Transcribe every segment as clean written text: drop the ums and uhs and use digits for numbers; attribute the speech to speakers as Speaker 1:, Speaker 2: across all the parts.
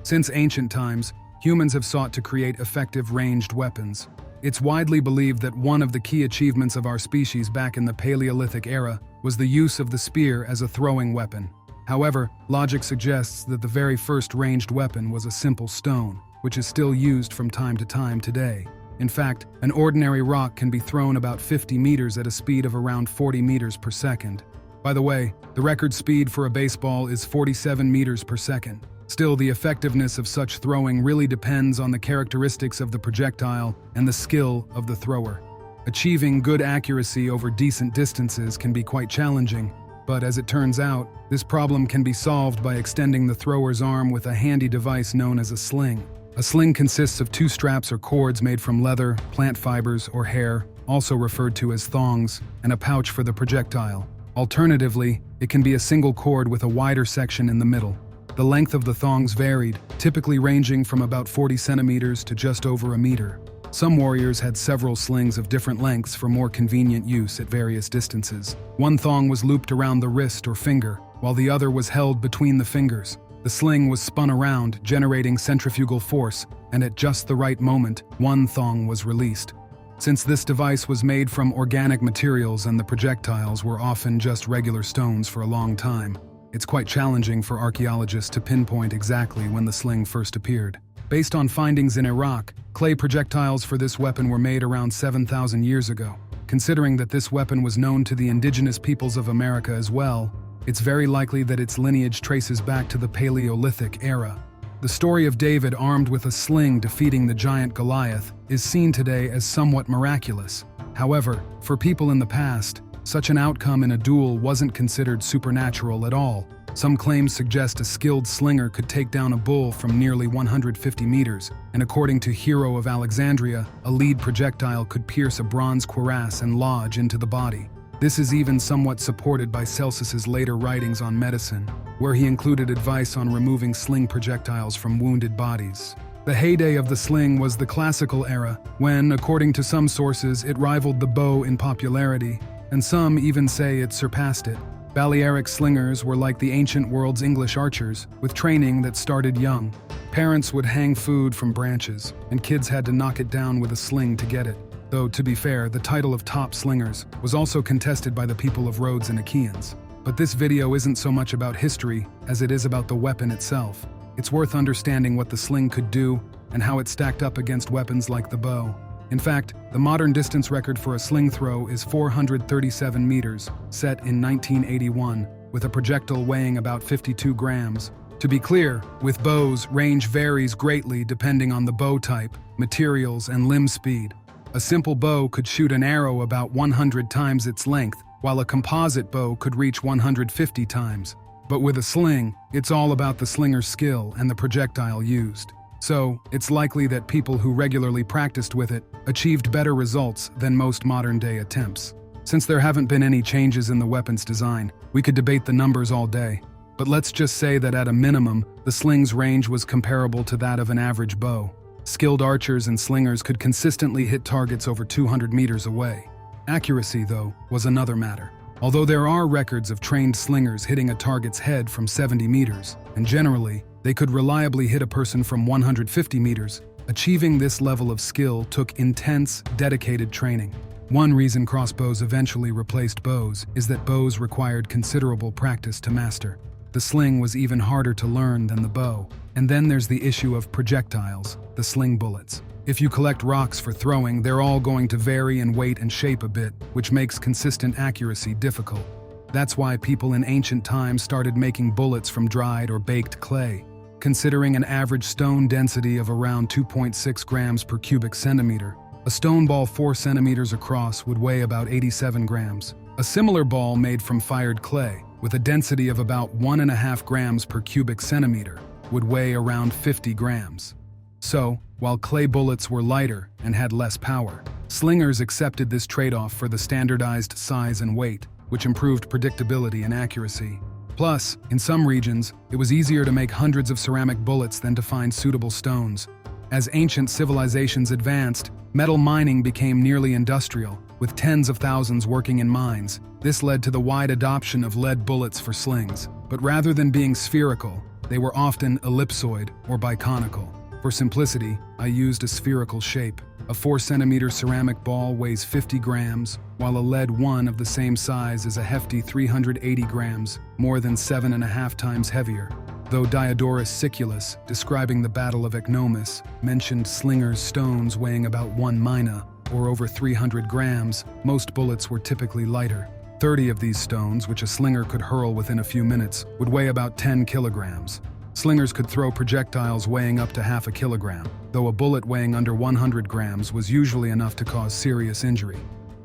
Speaker 1: Since ancient times, humans have sought to create effective ranged weapons. It's widely believed that one of the key achievements of our species back in the Paleolithic era was the use of the spear as a throwing weapon. However, logic suggests that the very first ranged weapon was a simple stone, which is still used from time to time today. In fact, an ordinary rock can be thrown about 50 meters at a speed of around 40 meters per second. By the way, the record speed for a baseball is 47 meters per second. Still, the effectiveness of such throwing really depends on the characteristics of the projectile and the skill of the thrower. Achieving good accuracy over decent distances can be quite challenging, but as it turns out, this problem can be solved by extending the thrower's arm with a handy device known as a sling. A sling consists of two straps or cords made from leather, plant fibers, or hair, also referred to as thongs, and a pouch for the projectile. Alternatively, it can be a single cord with a wider section in the middle. The length of the thongs varied, typically ranging from about 40 centimeters to just over a meter. Some warriors had several slings of different lengths for more convenient use at various distances. One thong was looped around the wrist or finger, while the other was held between the fingers. The sling was spun around, generating centrifugal force, and at just the right moment, one thong was released. Since this device was made from organic materials and the projectiles were often just regular stones for a long time, it's quite challenging for archaeologists to pinpoint exactly when the sling first appeared. Based on findings in Iraq, clay projectiles for this weapon were made around 7,000 years ago. Considering that this weapon was known to the indigenous peoples of America as well, it's very likely that its lineage traces back to the Paleolithic era. The story of David armed with a sling defeating the giant Goliath is seen today as somewhat miraculous. However, for people in the past, such an outcome in a duel wasn't considered supernatural at all. Some claims suggest a skilled slinger could take down a bull from nearly 150 meters, and according to Hero of Alexandria, a lead projectile could pierce a bronze cuirass and lodge into the body. This is even somewhat supported by Celsus's later writings on medicine, where he included advice on removing sling projectiles from wounded bodies. The heyday of the sling was the classical era, when, according to some sources, it rivaled the bow in popularity, and some even say it surpassed it. Balearic slingers were like the ancient world's English archers, with training that started young. Parents would hang food from branches, and kids had to knock it down with a sling to get it. Though, to be fair, the title of top slingers was also contested by the people of Rhodes and Achaeans. But this video isn't so much about history as it is about the weapon itself. It's worth understanding what the sling could do and how it stacked up against weapons like the bow. In fact, the modern distance record for a sling throw is 437 meters, set in 1981, with a projectile weighing about 52 grams. To be clear, with bows, range varies greatly depending on the bow type, materials, and limb speed. A simple bow could shoot an arrow about 100 times its length, while a composite bow could reach 150 times. But with a sling, it's all about the slinger's skill and the projectile used. So, it's likely that people who regularly practiced with it achieved better results than most modern-day attempts. Since there haven't been any changes in the weapon's design, we could debate the numbers all day. But let's just say that at a minimum, the sling's range was comparable to that of an average bow. Skilled archers and slingers could consistently hit targets over 200 meters away. Accuracy, though, was another matter. Although there are records of trained slingers hitting a target's head from 70 meters, and generally, they could reliably hit a person from 150 meters, achieving this level of skill took intense, dedicated training. One reason crossbows eventually replaced bows is that bows required considerable practice to master. The sling was even harder to learn than the bow. And then there's the issue of projectiles, the sling bullets. If you collect rocks for throwing, they're all going to vary in weight and shape a bit, which makes consistent accuracy difficult. That's why people in ancient times started making bullets from dried or baked clay. Considering an average stone density of around 2.6 grams per cubic centimeter, a stone ball 4 centimeters across would weigh about 87 grams. A similar ball made from fired clay, with a density of about 1.5 grams per cubic centimeter, would weigh around 50 grams. So, while clay bullets were lighter and had less power, slingers accepted this trade-off for the standardized size and weight, which improved predictability and accuracy. Plus, in some regions, it was easier to make hundreds of ceramic bullets than to find suitable stones. As ancient civilizations advanced, metal mining became nearly industrial, with tens of thousands working in mines. This led to the wide adoption of lead bullets for slings. But rather than being spherical, They were often ellipsoid or biconical. For simplicity, I used a spherical shape. A 4-centimeter ceramic ball weighs 50 grams, while a lead one of the same size is a hefty 380 grams, more than 7.5 times heavier. Though Diodorus Siculus, describing the Battle of Ecnomus, mentioned slingers' stones weighing about 1 mina, or over 300 grams, most bullets were typically lighter. 30 of these stones, which a slinger could hurl within a few minutes, would weigh about 10 kilograms. Slingers could throw projectiles weighing up to half a kilogram, though a bullet weighing under 100 grams was usually enough to cause serious injury.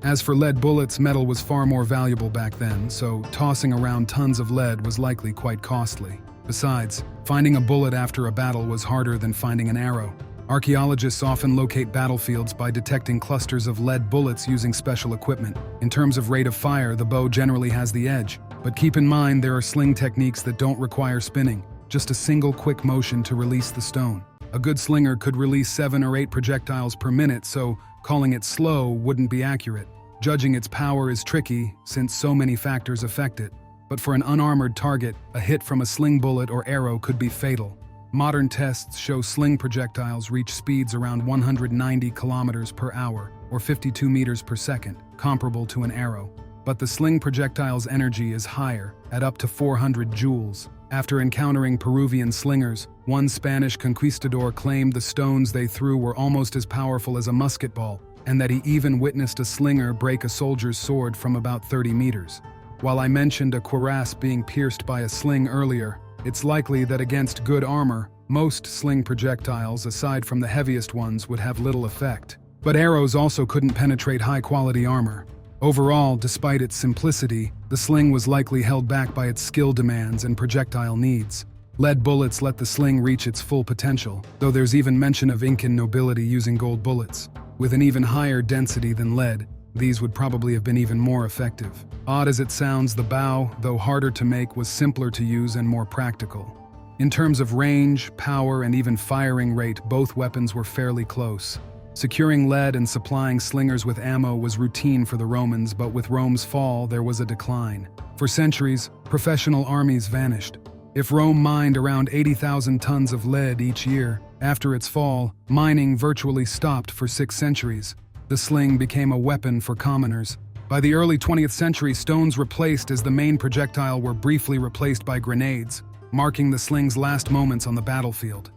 Speaker 1: As for lead bullets, metal was far more valuable back then, so tossing around tons of lead was likely quite costly. Besides, finding a bullet after a battle was harder than finding an arrow. Archaeologists often locate battlefields by detecting clusters of lead bullets using special equipment. In terms of rate of fire, the bow generally has the edge, but keep in mind there are sling techniques that don't require spinning, just a single quick motion to release the stone. A good slinger could release 7 or 8 projectiles per minute, so calling it slow wouldn't be accurate. Judging its power is tricky, since so many factors affect it. But for an unarmored target, a hit from a sling bullet or arrow could be fatal. Modern tests show sling projectiles reach speeds around 190 kilometers per hour, or 52 meters per second, comparable to an arrow. But the sling projectile's energy is higher, at up to 400 joules. After encountering Peruvian slingers, one Spanish conquistador claimed the stones they threw were almost as powerful as a musket ball, and that he even witnessed a slinger break a soldier's sword from about 30 meters. While I mentioned a cuirass being pierced by a sling earlier, it's likely that against good armor, most sling projectiles, aside from the heaviest ones, would have little effect. But arrows also couldn't penetrate high-quality armor. Overall, despite its simplicity, the sling was likely held back by its skill demands and projectile needs. Lead bullets let the sling reach its full potential, though there's even mention of Incan nobility using gold bullets. With an even higher density than lead, these would probably have been even more effective. Odd as it sounds, the bow, though harder to make, was simpler to use and more practical. In terms of range, power, and even firing rate, both weapons were fairly close. Securing lead and supplying slingers with ammo was routine for the Romans, but with Rome's fall, there was a decline. For centuries, professional armies vanished. If Rome mined around 80,000 tons of lead each year, after its fall, mining virtually stopped for 6 centuries. The sling became a weapon for commoners. By the early 20th century, stones replaced as the main projectile were briefly replaced by grenades, marking the sling's last moments on the battlefield.